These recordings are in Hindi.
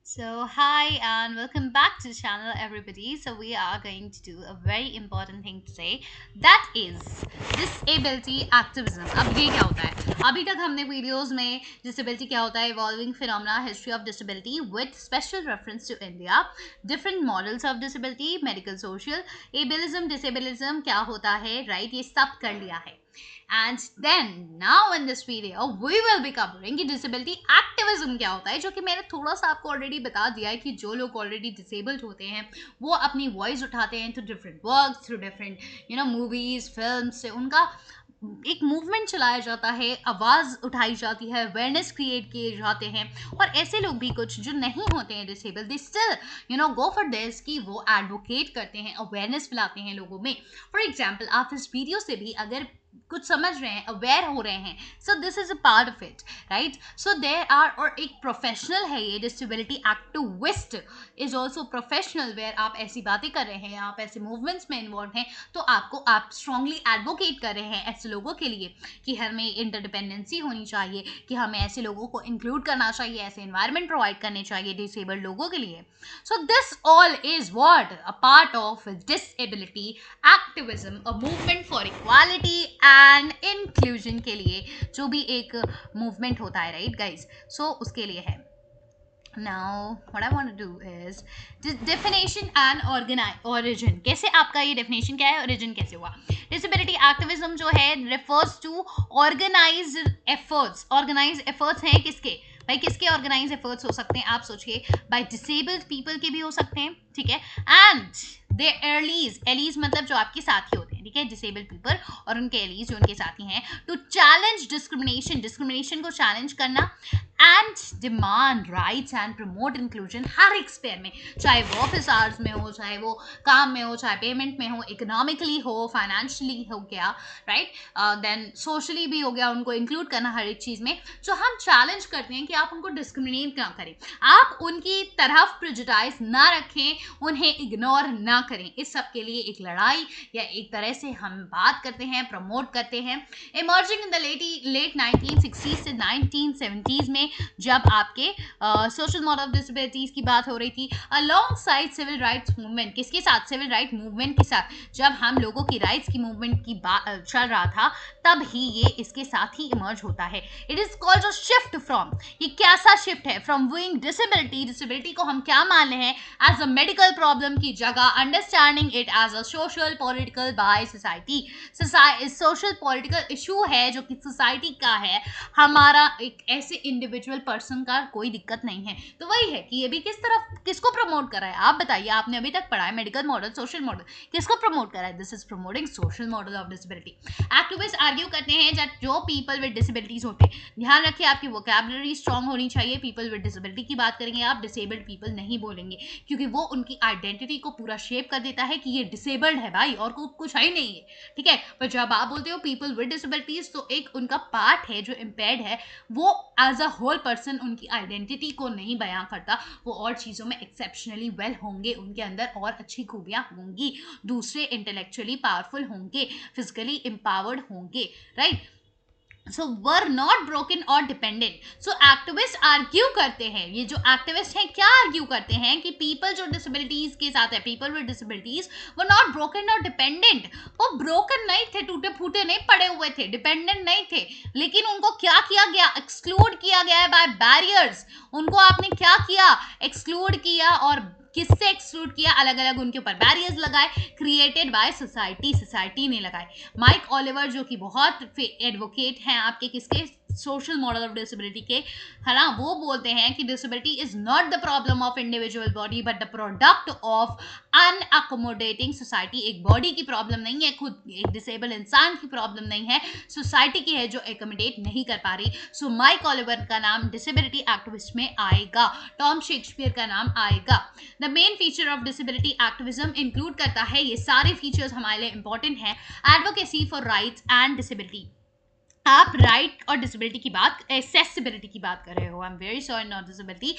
So, hi and welcome back to the channel, everybody. So, we are going to do a very important thing today, that is disability activism. अब ये क्या होता है? अभी तक हमने वीडियोस में disability क्या होता है, evolving phenomena, history of disability with special reference to India, different models of disability, medical, social, ableism, disabilism क्या होता है, right? ये सब कर लिया है. And then now in this video we will be covering कि disability activism क्या होता है, जो कि मैंने थोड़ा सा आपको ऑलरेडी बता दिया है कि जो लोग ऑलरेडी disabled होते हैं वो अपनी वॉइस उठाते हैं through different works, through different movies, films से उनका एक मूवमेंट चलाया जाता है, आवाज़ उठाई जाती है, अवेयरनेस क्रिएट किए जाते हैं. और ऐसे लोग भी कुछ जो नहीं होते हैं disable, they still go for this कि वो एडवोकेट करते हैं, अवेयरनेस फैलाते हैं लोगों में. फॉर एग्जाम्पल आप इस वीडियो से भी अगर कुछ समझ रहे हैं, अवेयर हो रहे हैं, so this is a part of it, right. So there are, और एक प्रोफेशनल है ये disability activist is also professional, where आप ऐसी बातें कर रहे हैं, आप ऐसे मूवमेंट्स में इन्वॉल्व हैं, तो आप स्ट्रांगली एडवोकेट कर रहे हैं ऐसे लोगों के लिए कि हमें इंटरडिपेंडेंसी होनी चाहिए, कि हमें ऐसे लोगों को इंक्लूड करना चाहिए, ऐसे इन्वायरमेंट प्रोवाइड करने चाहिए डिसेबल्ड लोगों के लिए. So this all is what a part of disability activism, a movement for equality and inclusion के लिए जो भी एक मूवमेंट होता है, राइट गाइज. सो उसके लिए है. Now, what I want to do is definition and origin. कैसे आपका ये definition क्या है, origin कैसे हुआ? Disability activism जो है refers to organized efforts. Organized efforts हैं किसके? भाई किसके ऑर्गेनाइज एफर्ट्स हो सकते हैं? आप सोचिए, बाय डिसेबल्ड पीपल के भी हो सकते हैं, ठीक है. एंड दे एलीज मतलब जो आपके साथी होते हैं, ठीक है, डिसेबल्ड पीपल और उनके एलीज जो उनके साथी हैं, टू चैलेंज डिस्क्रिमिनेशन को चैलेंज करना, and demand rights and promote inclusion हर एक स्पेयर में, चाहे वो ऑफिस आवर्स में हो, चाहे वो काम में हो, चाहे पेमेंट में हो, इकोनॉमिकली हो, फाइनेंशियली हो गया, राइट, देन सोशली भी हो गया, उनको इंक्लूड करना हर एक चीज़ में. जो हम चैलेंज करते हैं कि आप उनको डिस्क्रिमिनेट ना करें, आप उनकी तरफ प्रेजुडाइज ना रखें, उन्हें इग्नोर ना करें. इस सब के लिए एक लड़ाई या एक तरह से हम बात करते हैं, प्रमोट करते हैं. Emerging in the late 1960s से 1970s में, जब आपके सोशल मॉडल ऑफ डिसेबिलिटीज की बात हो रही थी, alongside civil rights movement. किसके साथ? सिविल राइट मूवमेंट के साथ. जब हम लोगों की राइट्स की मूवमेंट की बात चल रहा था, तब ही ये इसके साथ ही इमर्ज होता है. It is called a shift from, ये कैसा शिफ्ट है? फ्रॉम व्यूइंग डिसेबिलिटी को हम क्या मान रहे हैं? एज अ मेडिकल प्रॉब्लम की जगह understanding it as a social political by society. Social political issue है जो कि सोसाइटी का है, हमारा एक ऐसे इंडिविजुअल पर्सन का कोई दिक्कत नहीं है. तो वही है कि ये भी किस तरफ किसको प्रमोट कर रहा है? आप बताइए, आपने अभी तक पढ़ा है मेडिकल मॉडल, सोशल मॉडल, किसको प्रमोट कर रहा है? This is promoting social model of disability. Activist argue करते हैं that जो पीपल विद डिसेबिलिटीज होते हैं, ध्यान रखिए आपकी वोकैबुलरी स्ट्रांग होनी चाहिए. पीपल विद डिसेबिलिटी की बात करेंगे आप, डिसेबल्ड पीपल नहीं बोलेंगे, क्योंकि वो उनकी आइडेंटिटी को पूरा शेप कर देता है कि ये डिसेबल्ड है भाई, और कुछ है नहीं है, ठीक है. पर जब आप बोलते हो पीपल विद डिसेबिलिटीज, तो एक उनका पार्ट है जो इम्पेयर्ड है, वो एज अ होल पर्सन उनकी आइडेंटिटी को नहीं बयां करता. वो और चीज़ों में एक्सेप्शनली वेल होंगे, उनके अंदर और अच्छी खूबियां होंगी, दूसरे इंटेलेक्चुअली पावरफुल होंगे, फिजिकली एम्पावर्ड होंगे, right. So were not broken और डिपेंडेंट. सो एक्टिविस्ट आर्ग्यू करते हैं, ये जो एक्टिविस्ट हैं क्या आर्ग्यू करते हैं कि पीपल जो डिसेबिलिटीज के साथ है, पीपल विद डिसेबिलिटीज, वो नॉट ब्रोकन और डिपेंडेंट. वो ब्रोकन नहीं थे, टूटे फूटे नहीं पड़े हुए थे, डिपेंडेंट नहीं थे, लेकिन उनको क्या किया गया? एक्सक्लूड किया गया है बाय बैरियर्स. उनको आपने क्या किया? एक्सक्लूड किया. और किससे एक्सक्लूड किया? अलग अलग उनके ऊपर बैरियर्स लगाए, क्रिएटेड बाय सोसाइटी ने लगाए. माइक ऑलिवर जो कि बहुत एडवोकेट हैं आपके किसके? सोशल मॉडल ऑफ डिसेबिलिटी के, है ना, वो बोलते हैं कि disability is not the problem of individual body but the product of unaccommodating society. एक बॉडी की प्रॉब्लम नहीं है, खुद एक डिसेबल इंसान की प्रॉब्लम नहीं है, सोसाइटी की है जो एकोमोडेट नहीं कर पा रही. सो माइक ऑलिवर का नाम डिसेबिलिटी एक्टिविस्ट में आएगा, टॉम शेक्सपियर का नाम आएगा. The main feature of disability activism include करता है, ये सारे फीचर्स हमारे लिए इंपॉर्टेंट हैं, advocacy for rights and disability. आप राइट और डिसेबिलिटी की बात, एक्सेसिबिलिटी की बात कर रहे हो, I am very sorry, not disability,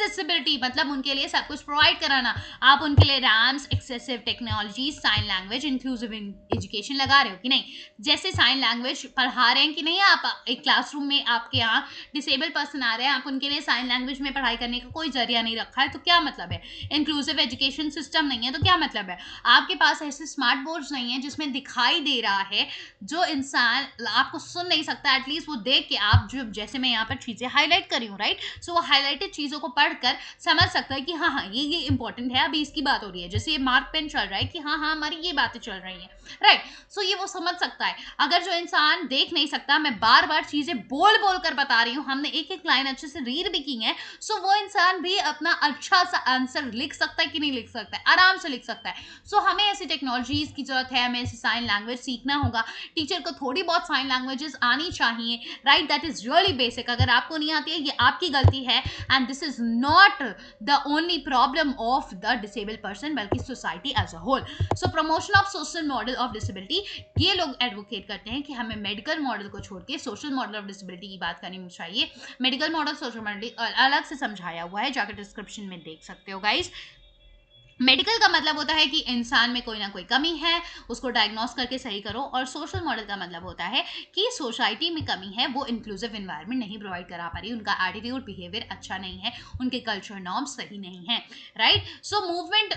accessibility मतलब उनके लिए सब कुछ प्रोवाइड कराना, आप उनके लिए रैम्स, एक्सेसिव technology, sign language, inclusive education लगा रहे हो कि नहीं। जैसे साइन लैंग्वेज पढ़ा रहे हैं कि नहीं, आप एक क्लासरूम में आपके यहाँ डिसेबल पर्सन आ रहे हैं, आप उनके लिए साइन लैंग्वेज में पढ़ाई करने का कोई जरिया नहीं रखा है तो क्या मतलब है। इंक्लूसिव एजुकेशन सिस्टम नहीं है तो क्या मतलब है। आपके पास ऐसे स्मार्ट बोर्ड्स नहीं है जिसमें दिखाई दे रहा है, जो इंसान आपको सुन नहीं सकता, एटलीस्ट वो देख के आप जो जैसे मैं यहाँ पर चीज़ें हाईलाइट कर रही हूँ, राइट, सो वो हाईलाइटेड चीज़ों को पढ़कर समझ सकता है कि हाँ हाँ ये इंपॉर्टेंट है, अभी इसकी बात हो रही है। जैसे ये मार्क पेन चल रहा है कि हाँ हाँ हमारी ये बातें चल रही हैं, राइट, सो ये वो समझ सकता है। अगर जो इंसान देख नहीं सकता, मैं बार बार चीज़ें बोल बोल कर बता रही हूँ, हमने एक एक लाइन अच्छे से रीड भी की है, सो वो इंसान भी अपना अच्छा सा आंसर लिख सकता है कि नहीं लिख सकता है, आराम से लिख सकता है। सो हमें ऐसी टेक्नोलॉजीज की जरूरत है, हमें ऐसी साइन लैंग्वेज सीखना होगा। टीचर को थोड़ी बहुत साइन लैंग्वेजेस आनी चाहिए, right, that is really basic. अगर आपको नहीं आती है ये आपकी गलती है, and this is not the only problem of the disabled person बल्कि society as a whole. So promotion of social model of disability, ये लोग एडवोकेट करते हैं कि हमें मेडिकल मॉडल को छोड़ के सोशल मॉडल ऑफ डिसेबिलिटी की बात करनी चाहिए। मेडिकल मॉडल, सोशल मॉडल अलग से समझाया हुआ है, जाकर डिस्क्रिप्शन में देख सकते हो गाइज। मेडिकल का मतलब होता है कि इंसान में कोई ना कोई कमी है, उसको डायग्नोस करके सही करो। और सोशल मॉडल का मतलब होता है कि सोसाइटी में कमी है, वो इंक्लूसिव एनवायरनमेंट नहीं प्रोवाइड करा पा रही, उनका एटीट्यूड बिहेवियर अच्छा नहीं है, उनके कल्चर नॉर्म्स सही नहीं है, राइट। सो मूवमेंट,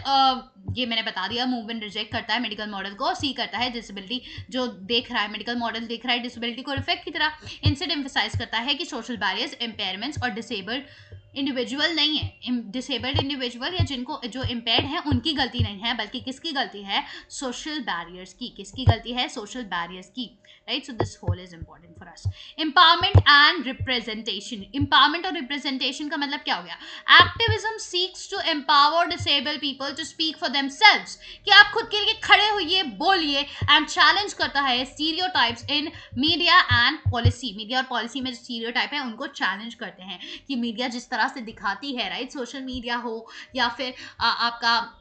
ये मैंने बता दिया, मूवमेंट रिजेक्ट करता है मेडिकल मॉडल को, सी करता है डिसेबिलिटी जो देख रहा है, मेडिकल मॉडल देख रहा है डिसेबिलिटी को रिफ्लेक्ट की तरह। इंसिड एम्फसाइज करता है कि सोशल बैरियर्स, इम्पेयरमेंट्स और डिसेबल्ड इंडिविजुअल नहीं है, डिसेबल्ड इंडिविजुअल या जिनको जो इम्पेयर्ड है उनकी गलती नहीं है, बल्कि किसकी गलती है, सोशल बैरियर्स की। किसकी गलती है, सोशल बैरियर्स की, right. So this whole is important for us. Empowerment and representation, empowerment और रिप्रेजेंटेशन का मतलब क्या हो गया, activism seeks to empower disabled people to speak for themselves, कि आप खुद के लिए खड़े होइए, बोलिए, एंड चैलेंज करता है stereotypes in media and policy. Media और पॉलिसी में जो स्टीरियोटाइप है उनको चैलेंज करते हैं कि मीडिया जिस तरह से दिखाती है, राइट, सोशल मीडिया हो या फिर आपका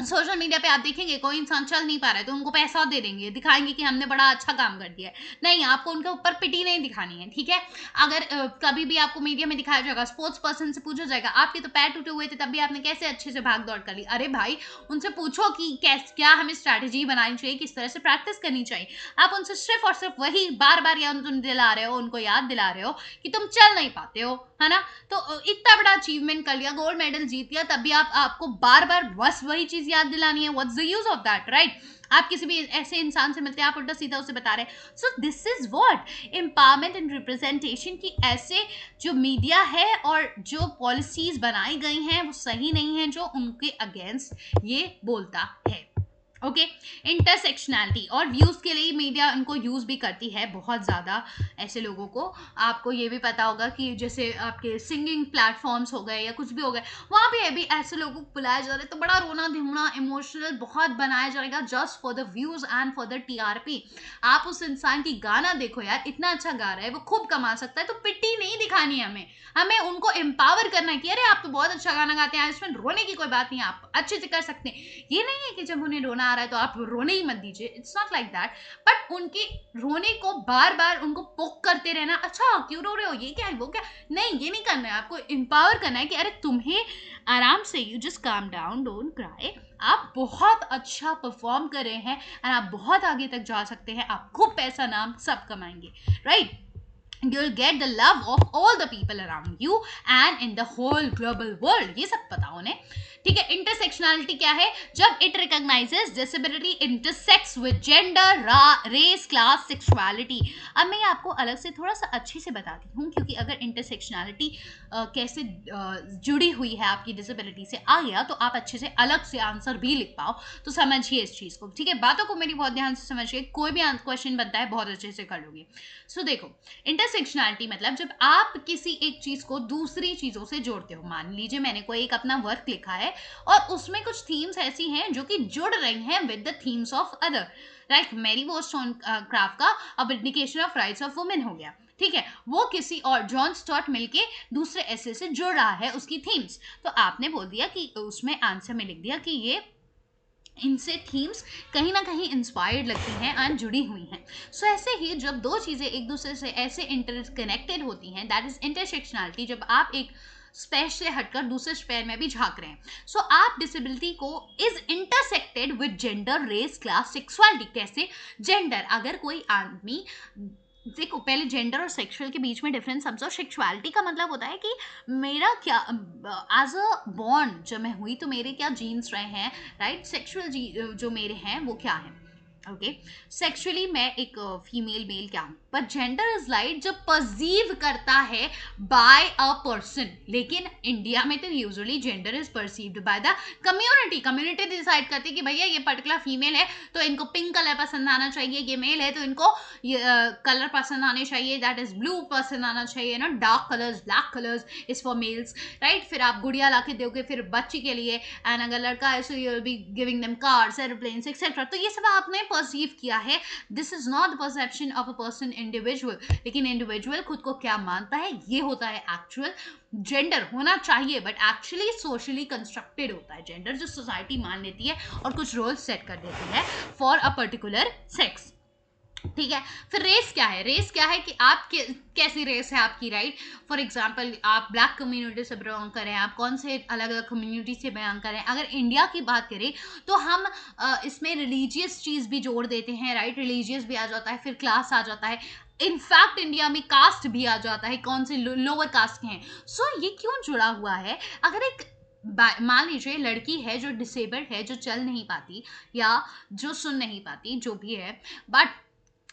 सोशल मीडिया पे आप देखेंगे कोई इंसान चल नहीं पा रहा है तो उनको पैसा दे देंगे, दिखाएंगे कि हमने बड़ा अच्छा काम कर दिया है। नहीं, आपको उनके ऊपर पिटी नहीं दिखानी है, ठीक है। अगर कभी भी आपको मीडिया में दिखाया जाएगा, स्पोर्ट्स पर्सन से पूछा जाएगा आपके तो पैर टूटे हुए थे तब भी आपने कैसे अच्छे से भाग दौड़ कर ली, अरे भाई उनसे पूछो कि क्या हमें स्ट्रैटेजी बनानी चाहिए, किस तरह से प्रैक्टिस करनी चाहिए। आप उनसे सिर्फ और सिर्फ वही बार बार या तुम दिला रहे हो, उनको याद दिला रहे हो कि तुम चल नहीं पाते हो, है ना। तो इतना बड़ा अचीवमेंट कर लिया, गोल्ड मेडल जीत लिया, तब भी आपको बार बार बस वही चीज याद दिलानी है। What's the use of that, right. आप किसी भी ऐसे इंसान से मिलते हैं, आप उल्टा सीधा उसे बता रहे हैं। So this is what empowerment and representation, की ऐसे जो मीडिया है और जो पॉलिसीज बनाई गई हैं वो सही नहीं है, जो उनके अगेंस्ट ये बोलता है। ओके, इंटरसेक्शनैलिटी और व्यूज़ के लिए मीडिया उनको यूज़ भी करती है बहुत ज़्यादा, ऐसे लोगों को। आपको ये भी पता होगा कि जैसे आपके सिंगिंग प्लेटफॉर्म्स हो गए या कुछ भी हो गए, वहाँ पे भी ऐसे लोगों को बुलाया जा रहा है तो बड़ा रोना धोना इमोशनल बहुत बनाया जाएगा just for the views and for the TRP. आप उस इंसान की गाना देखो यार, इतना अच्छा गा रहा है, वो खूब कमा सकता है, तो पिट्टी नहीं दिखानी है हमें उनको एम्पावर करना है कि अरे आप तो बहुत अच्छा गाना गाते हैं, इसमें रोने की कोई बात नहीं, आप अच्छे से कर सकते हैं। ये नहीं है कि जब उन्हें रोना आ रहा है तो आप रोने ही मत दीजिए, it's not like that. But उनके रोने को बार बार उनको पोक करते रहना, अच्छा क्यों रो रहे हो, ये क्या है वो क्या, नहीं ये नहीं करना है। आपको एम्पावर करना है कि अरे तुम्हें आराम से, you just calm down, don't cry, आप बहुत अच्छा परफॉर्म कर रहे हैं एंड आप बहुत आगे तक जा सकते हैं, आप खूब पैसा नाम सब कमाएंगे, right. You'll get the love of all the people around you and in the whole global world. ये सब पता उन्हें, ठीक है। इंटरसेक्शनैलिटी क्या है, जब it recognises disability intersects with gender, race, class, sexuality. अब मैं आपको अलग से थोड़ा सा अच्छे से बताती हूँ, क्योंकि अगर इंटरसेक्शनैलिटी कैसे जुड़ी हुई है आपकी डिसेबिलिटी से आ गया तो आप अच्छे से अलग से आंसर भी लिख पाओ, तो समझिए इस चीज़ को, ठीक है। बातों को मेरी बहुत ध्यान से समझिए, कोई भी क्वेश्चन बनता है बहुत अच्छे से कर लोगे। सो देखो, इंटरसेक्शनैलिटी मतलब जब आप किसी एक चीज़ को दूसरी चीज़ों से जोड़ते हो। मान लीजिए मैंने कोई एक अपना वर्क लिखा है और उसमें कुछ थीम्स ऐसी हैं जो कि जुड़ रही हैं with the themes of other, right. Mary Wollstonecraft का abdication of rights of women हो गया, ठीक है, वो किसी और जॉन स्टॉर्ट मिलके दूसरे ऐसे से जुड़ रहा है उसकी थीम्स, तो आपने बोल दिया कि उसमें आंसर में लिख दिया कि ये इनसे थीम्स कहीं ना कहीं इंस्पायर्ड लगती हैं एंड जुड़ी हुई हैं। सो ऐसे ही जब दो चीज़ें एक दूसरे से ऐसे इंटरकनेक्टेड होती हैं, दैट इज इंटरसेक्शनैलिटी। जब आप एक स्पेस से हटकर दूसरे स्पेयर में भी झांक रहे हैं. सो आप डिसेबिलिटी को is intersected with gender, race, class, sexuality. कैसे? जेंडर, अगर कोई आदमी, देखो पहले जेंडर और सेक्सुअल के बीच में डिफरेंस समझो. सेक्सुअलिटी का मतलब होता है कि मेरा क्या, एज अ बॉर्न जब मैं हुई तो मेरे क्या जीन्स रहे हैं, राइट. सेक्सुअल जो मेरे हैं वो क्या है, ओके. सेक्सुअली मैं एक फीमेल मेल क्या हूँ. पर जेंडर इज लाइक जब परसीव करता है बाय अ पर्सन. लेकिन इंडिया में तो usually gender is perceived by the community. Community decide करती है कि भैया ये पर्टिकुलर फीमेल है तो इनको पिंक कलर पसंद आना चाहिए, ये मेल है तो इनको कलर पसंद आने चाहिए, दैट इज ब्लू पसंद आना चाहिए ना. Dark colours, black colours is for mails, right. फिर आप गुड़िया ला के दोगे फिर बच्ची के लिए, एंड अगर लड़का है so you will be giving them cars, aeroplanes etcetera. तो ये सब आपने परसीव किया है. This is not the perception of a person individual. लेकिन इंडिविजुअल खुद को क्या मानता है, ये होता है एक्चुअल जेंडर. होना चाहिए बट एक्चुअली सोशली कंस्ट्रक्टेड होता है जेंडर, जो सोसाइटी मान लेती है और कुछ रोल सेट कर देती है फॉर अ पर्टिकुलर सेक्स. ठीक है. फिर रेस क्या है? रेस क्या है कि आप कैसी रेस है आपकी, राइट. फॉर एग्जाम्पल आप ब्लैक कम्युनिटी से बिलोंग करें, आप कौन से अलग अलग कम्युनिटी से बिलोंग करें. अगर इंडिया की बात करें तो हम इसमें रिलीजियस चीज़ भी जोड़ देते हैं, राइट. रिलीजियस भी आ जाता है, फिर क्लास आ जाता है. इनफैक्ट इंडिया में कास्ट भी आ जाता है, कौन से लोअर कास्ट के हैं. सो ये क्यों जुड़ा हुआ है? अगर एक मान लीजिए लड़की है जो डिसेबल्ड है, जो चल नहीं पाती या जो सुन नहीं पाती, जो भी है, बट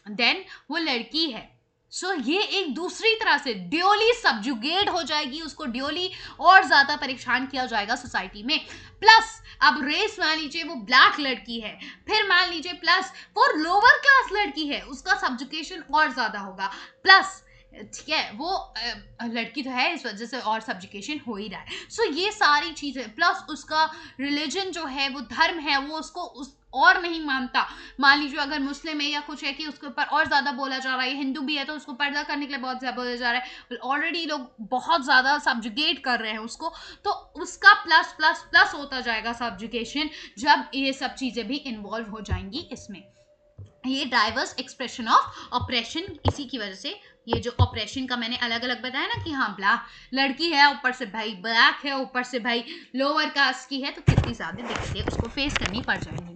देन वो लड़की है. सो ये एक दूसरी तरह से ड्यूली सब्जुगेट हो जाएगी, उसको ड्यूली और ज्यादा परेशान किया जाएगा सोसाइटी में. प्लस अब रेस मान लीजिए वो ब्लैक लड़की है, फिर मान लीजिए प्लस वो लोअर क्लास लड़की है, उसका सब्जुकेशन और ज्यादा होगा. प्लस ठीक है वो लड़की तो है इस वजह से और सब्जुकेशन हो ही रहा है. सो ये सारी चीजें, प्लस उसका रिलीजन जो है, वो धर्म है, वो उसको और नहीं मानता. मान लीजिए अगर मुस्लिम है या कुछ है कि उसके ऊपर और ज्यादा बोला जा रहा है, हिंदू भी है तो उसको पर्दा करने के लिए बहुत ज्यादा बोला जा रहा है, ऑलरेडी लोग बहुत ज्यादा सब्जुगेट कर रहे हैं उसको, तो उसका प्लस प्लस प्लस होता जाएगा सब्जुकेशन जब ये सब चीजें भी इन्वॉल्व हो जाएंगी इसमें. ये डाइवर्स एक्सप्रेशन ऑफ ऑपरेशन, इसी की वजह से ये जो ऑपरेशन का मैंने अलग अलग बताया ना कि हाँ ब्लैक लड़की है, ऊपर से भाई ब्लैक है, ऊपर से भाई लोअर कास्ट की है, तो कितनी ज्यादा दिक्कतें उसको फेस करनी पड़ जाएंगी.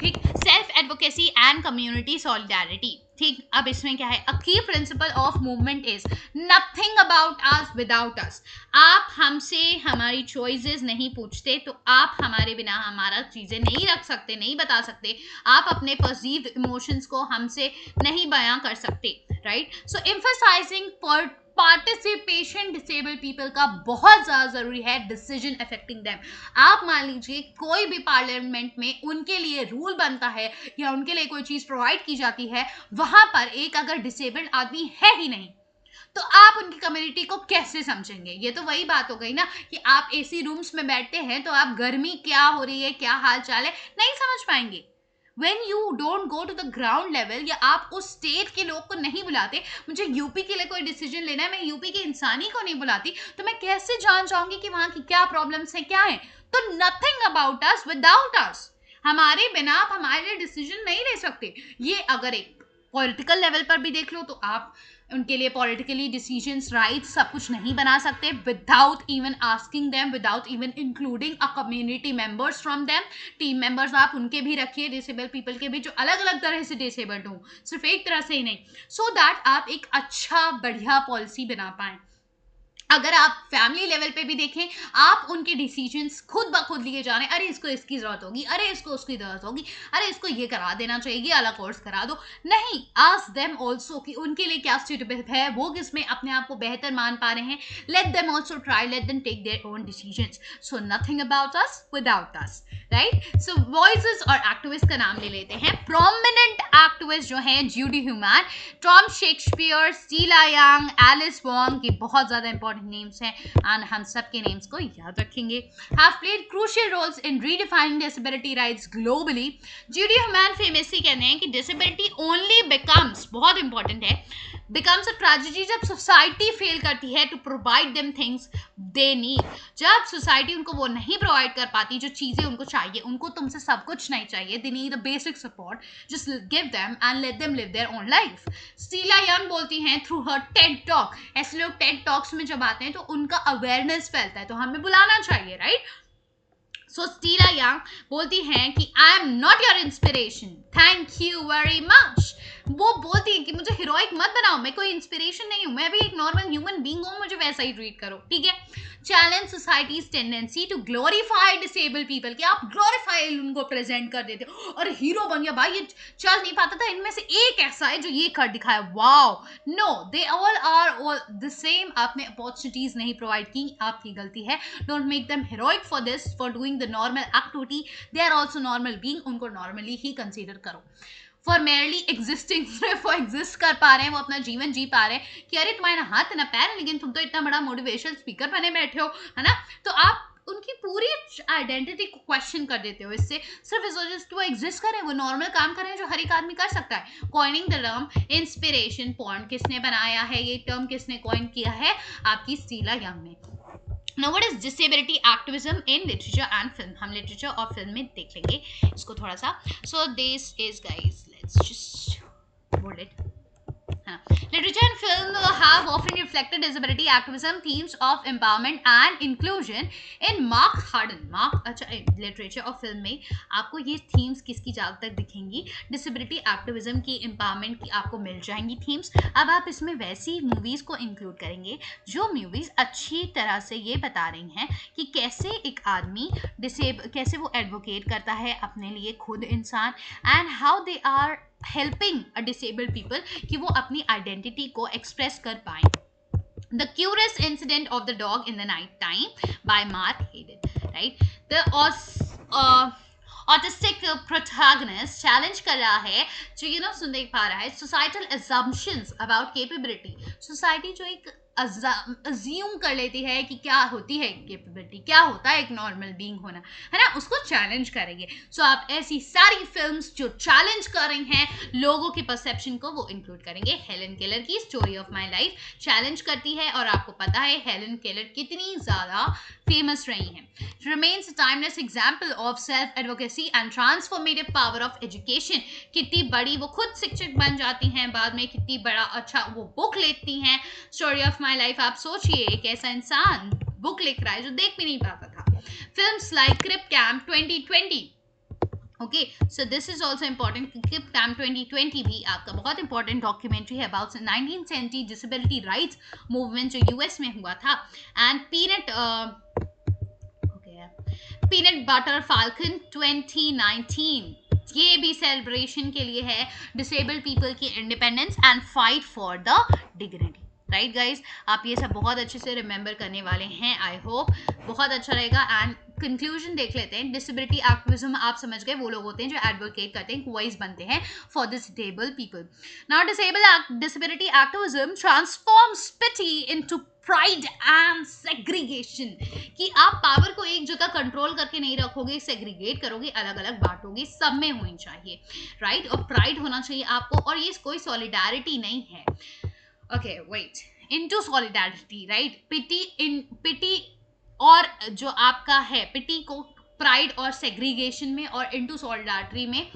ठीक. Self advocacy and community solidarity. ठीक. अब इसमें क्या है? अ की principle of movement is nothing about us without अस. आप हमसे हमारी चॉइसेस नहीं पूछते तो आप हमारे बिना हमारा चीजें नहीं रख सकते, नहीं बता सकते. आप अपने परसीव्ड इमोशंस को हमसे नहीं बयां कर सकते, राइट. सो एम्फसाइजिंग पार्टिसिपेशन डिसेबल्ड पीपल का बहुत ज़्यादा ज़रूरी है डिसीजन अफेक्टिंग देम. आप मान लीजिए कोई भी पार्लियामेंट में उनके लिए रूल बनता है या उनके लिए कोई चीज़ प्रोवाइड की जाती है, वहां पर एक अगर डिसेबल्ड आदमी है ही नहीं तो आप उनकी कम्युनिटी को कैसे समझेंगे? ये तो वही बात हो गई ना कि आप एसी रूम्स में बैठते हैं तो आप गर्मी क्या हो रही है, क्या हाल चाल है, नहीं समझ पाएंगे. When you don't go to the ground level, या आप उस स्टेट के लोग को नहीं बुलाते. मुझे यूपी के लिए कोई डिसीजन लेना है, मैं यूपी के इंसानी को नहीं बुलाती तो मैं कैसे जान जाऊंगी कि वहां की क्या प्रॉब्लम्स हैं, क्या है. तो नथिंग अबाउट अस विदाउट अस. हमारे बिना आप हमारे लिए डिसीजन नहीं ले सकते. ये अगर एक पॉलिटिकल लेवल पर भी देख लो तो आप उनके लिए पॉलिटिकली डिसीजंस, राइट्स सब कुछ नहीं बना सकते without even asking them, without even including a community members from them. Team members आप उनके भी रखिए, डिसेबल पीपल के भी, जो अलग अलग तरह से डिसेबल्ड हों, सिर्फ एक तरह से ही नहीं, सो दैट आप एक अच्छा बढ़िया पॉलिसी बना पाएं. अगर आप फैमिली लेवल पे भी देखें, आप उनके डिसीजंस खुद ब खुद लिए जा रहे हैं. अरे इसको इसकी जरूरत होगी, अरे इसको उसकी जरूरत होगी, अरे इसको ये करा देना चाहिए, ये अलग कोर्स करा दो. नहीं, आस्क देम ऑल्सो कि उनके लिए क्या सूटेबल है, वो किसमें अपने आप को बेहतर मान पा रहे हैं. Let them also try, let them take their own decisions. So nothing about us without us, right. So voices और एक्टिविस्ट का नाम ले लेते हैं. प्रोमिनेंट एक्टिविस्ट जो है Judy Heumann, Tom Shakespeare, Stella Young, Alice Wong, ये बहुत ज्यादा इंपॉर्टेंट नेम्स हैं एंड हम सब के नेम्स को याद रखेंगे. Have played crucial roles in redefining disability rights globally. Judy Heumann famously कहते हैं कि डिसेबिलिटी ओनली बिकम्स, बहुत इंपॉर्टेंट है, becomes a tragedy जब सोसाइटी फेल करती है to provide them things they need. जब सोसाइटी उनको वो नहीं प्रोवाइड कर पाती जो चीजें उनको चाहिए, उनको तुमसे सब कुछ नहीं चाहिए, they need a basic support, just give them and let them live their own life. Stella Young बोलती हैं through her TED talk, ऐसे लोग TED talks में जब आते हैं तो उनका अवेयरनेस फैलता है, तो हमें बुलाना चाहिए, राइट? सो स्टीला यंग बोलती हैं कि I am not your inspiration, thank you very much. वो बोलती है कि मुझे हीरोइक मत बनाओ, मैं कोई इंस्पिरेशन नहीं हूं, मैं भी एक नॉर्मल ह्यूमन बीइंग हूं, मुझे वैसा ही ट्रीट करो, ठीक है? Challenge society's tendency to glorify disable people, कि आप ग्लोरीफाई उनको प्रेजेंट कर देते हो और हीरो बन गया भाई, ये चल नहीं पाता था, इनमें से एक ऐसा है जो ये कर दिखाया, wow. No, they all are all the same. आपने अपॉर्चुनिटीज नहीं प्रोवाइड की, आपकी गलती है. Don't make them heroic for this, for doing the normal activity. They are also normal being, उनको नॉर्मली ही कंसिडर करो. फॉर मेयरली एग्जिस्टिंग, सिर्फ वो एग्जिस्ट कर पा रहे हैं, वो अपना जीवन जी पा रहे हैं, कि अरे तुम्हारे ना हाथ ना पैर, लेकिन तुम तो इतना बड़ा मोटिवेशनल स्पीकर बने बैठे हो, है ना? तो आप उनकी पूरी आइडेंटिटी को क्वेश्चन कर देते हो इससे, सिर्फ इस वजह से वो एग्जिस्ट करें, वो नॉर्मल काम करें जो हर एक आदमी कर सकता है. Coining the term inspiration point किसने बनाया है, ये टर्म किसने कॉइन किया है? आपकी स्टीला यंग ने. Now what is disability activism in literature and film? हम literature और film में देख लेंगे इसको थोड़ा सा. So this is, guys, let's just hold it. Literature and film have often reflected disability activism, themes of empowerment and inclusion. In Mark Harden, अच्छा literature और film में आपको ये themes किसकी ज़्यादा तक दिखेंगी? Disability activism की, empowerment की आपको मिल जाएंगी themes. अब आप इसमें वैसी movies को include करेंगे जो movies अच्छी तरह से ये बता रही हैं कि कैसे एक आदमी कैसे वो advocate करता है अपने लिए खुद इंसान, and how they are helping a disabled people कि वो अपनी identity को express कर पाएं. The Curious Incident of the Dog in the Night Time by Mark Hayden, right? The autistic protagonist challenge कर रहा है, जो सुन देख पा रहा है, societal assumptions about capability. Society जो एक अज्यूम कर लेती है कि क्या होती है कैपेबिलिटी, क्या होता है एक नॉर्मल बीइंग होना, है ना, उसको चैलेंज करेंगे. सो आप ऐसी सारी फिल्म्स जो चैलेंज कर रही हैं लोगों के परसेप्शन को, वो इंक्लूड करेंगे. हेलन केलर की story of my life challenge करती है, और आपको पता है हेलन केलर कितनी ज़्यादा फेमस रही हैं. Remains a timeless example of self advocacy and transformative power of education. कितनी बड़ी वो खुद शिक्षक बन जाती हैं बाद में, कितनी बड़ा अच्छा वो बुक लिखती हैं, स्टोरी ऑफ माई लाइफ. आप सोचिए एक ऐसा इंसान बुक लिख रहा है जो देख भी नहीं पाता था. Films like Crip Camp 2020. Okay, so this is also important. Crip Camp 2020 भी आपका बहुत इंपॉर्टेंट डॉक्यूमेंट्री है अबाउट 1970 डिसेबिलिटी राइट्स मूवमेंट जो यूएस में हुआ था. एंड पीनट बटर फाल्कन 2019, ये भी सेलिब्रेशन के लिए है, डिसेबल्ड पीपल की independence and fight for the dignity. Right guys, आप ये सब बहुत अच्छे से रिमेंबर करने वाले हैं. आई होप बहुत अच्छा रहेगा. एंड कंक्लूजन देख लेते हैं. डिसेबिलिटी एक्टिविज्म आप समझ गए, वो लोग होते हैं जो एडवोकेट करते हैं, वॉइस बनते हैं for disabled people. Now disability activism transforms pity into pride and segregation, कि आप पावर को एक जगह कंट्रोल करके नहीं रखोगे, सेग्रीगेट करोगे, अलग अलग बांटोगे, सब में होनी चाहिए, राइट? और प्राइड होना चाहिए आपको, और ये कोई सॉलिडारिटी नहीं है. Okay wait, into solidarity, right? Pity और जो आपका है पिटी को प्राइड और सेग्रीगेशन में, और इनटू सॉलिडारिटी में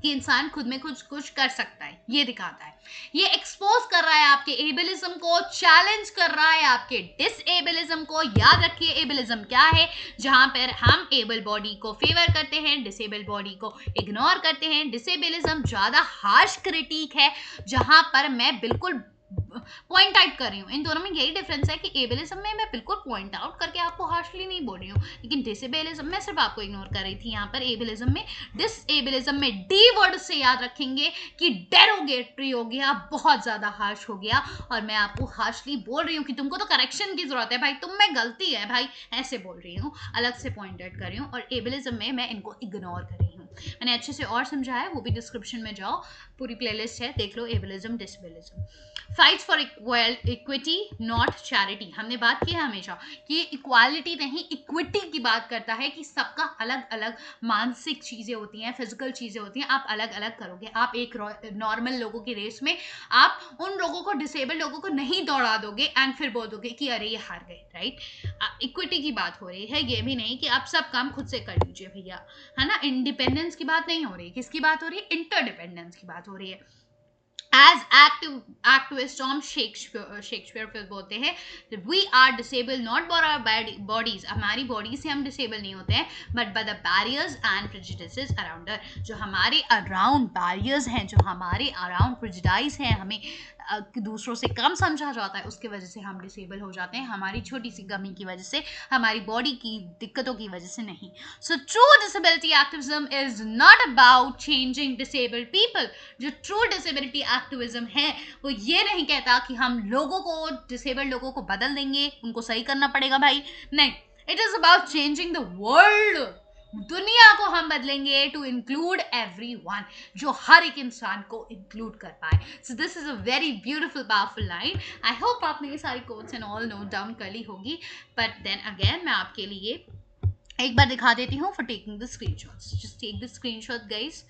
कि इंसान खुद में कुछ कर सकता है, ये दिखाता है. ये एक्सपोज कर रहा है आपके एबलिज्म को, चैलेंज कर रहा है आपके डिसेबलिज्म को. याद रखिए एबलिज्म क्या है, जहां पर हम एबल बॉडी को फेवर करते हैं, डिसेबल बॉडी को इग्नोर करते हैं. डिसेबलिज्म ज्यादा हार्श क्रिटिक है, जहां पर मैं बिल्कुल पॉइंट आउट कर रही हूँ. इन दोनों में यही डिफरेंस है कि एबलिज्म में मैं बिल्कुल पॉइंट आउट करके आपको हार्शली नहीं बोल रही हूँ, लेकिन डिसेबलिज्म में सिर्फ आपको इग्नोर कर रही थी. यहाँ पर एबलिज्म में, डिसेबलिज्म में डी वर्ड से याद रखेंगे कि डेरोगेटरी हो गया, बहुत ज्यादा हार्श हो गया, और मैं आपको हार्शली बोल रही हूँ कि तुमको तो करेक्शन की जरूरत है भाई, तुम में गलती है भाई, ऐसे बोल रही हूँ, अलग से पॉइंट आउट कर रही हूँ. और एबलिज्म में मैं इनको इग्नोर कर रही हूँ. मैंने अच्छे से और समझाया, वो भी डिस्क्रिप्शन में जाओ, पूरी प्लेलिस्ट है, देख लो. Ableism, disableism. Fight fights for equity not charity. हमने बात की है हमेशा कि इक्वालिटी नहीं, इक्विटी की बात करता है कि सबका अलग अलग मानसिक चीज़ें होती हैं, फिजिकल चीज़ें होती हैं, आप अलग अलग करोगे। आप एक नॉर्मल लोगों की रेस में आप उन लोगों को, डिसेबल लोगों को नहीं दौड़ा दोगे एंड फिर बोल दोगे कि अरे ये हार गए, राइट। इक्विटी की बात हो रही है, ये भी नहीं कि आप सब काम खुद से कर लीजिए भैया, है ना। इंडिपेंडेंस की बात नहीं हो रही, किसकी बात हो रही है? इंटरडिपेंडेंस की बात हो रही है। एज एक्टिविस्ट टॉम शेक्सपियर फिर बोलते हैं, we are disable not for our bodies, हमारी बॉडी से हम डिसेबल नहीं होते हैं, but by the barriers and prejudices around us. जो हमारे अराउंड बैरियर्स हैं, जो हमारे अराउंड प्रेजुडाइज हैं, हमें दूसरों से कम समझा जाता है, उसके वजह से हम डिसेबल हो जाते हैं, हमारी छोटी सी कमी की वजह से, हमारी बॉडी की दिक्कतों की वजह से नहीं। So true disability activism is not about changing disabled people. जो ट्रू डिसेबिलिटी एक्टिविज्म है वो ये नहीं कहता कि हम लोगों को, डिसेबल्ड लोगों को बदल देंगे, उनको सही करना पड़ेगा भाई, नहीं। It is about changing the world. दुनिया को हम बदलेंगे टू इंक्लूड एवरीवन, जो हर एक इंसान को इंक्लूड कर पाए। सो this is a very beautiful powerful line. I hope आपने ये सारी quotes and all note down कर ली होगी, बट देन अगेन मैं आपके लिए एक बार दिखा देती हूँ for taking the screenshots. Just take the screenshot guys.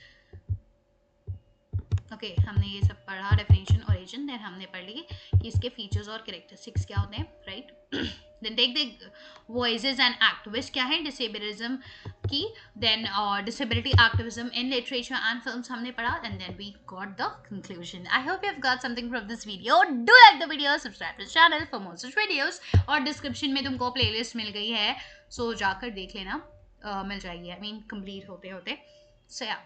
Okay, हमने ये सब पढ़ा, डेफिनेशन, ओरिजिन, देन हमने पढ़ ली कि इसके फीचर्स और कैरेक्टरिस्टिक्स क्या होते हैं, right. Then take the voices and activist क्या है डिसेबिलिज्म की, then disability activism in literature and films हमने पढ़ा, and then we got the conclusion. I hope you have got something from this video. Do like the video, subscribe to channel for more such videos, और डिस्क्रिप्शन में तुमको प्लेलिस्ट मिल गई है, सो जाकर देख लेना, मिल जाएगी, आई मीन कंप्लीट होते होते। सो या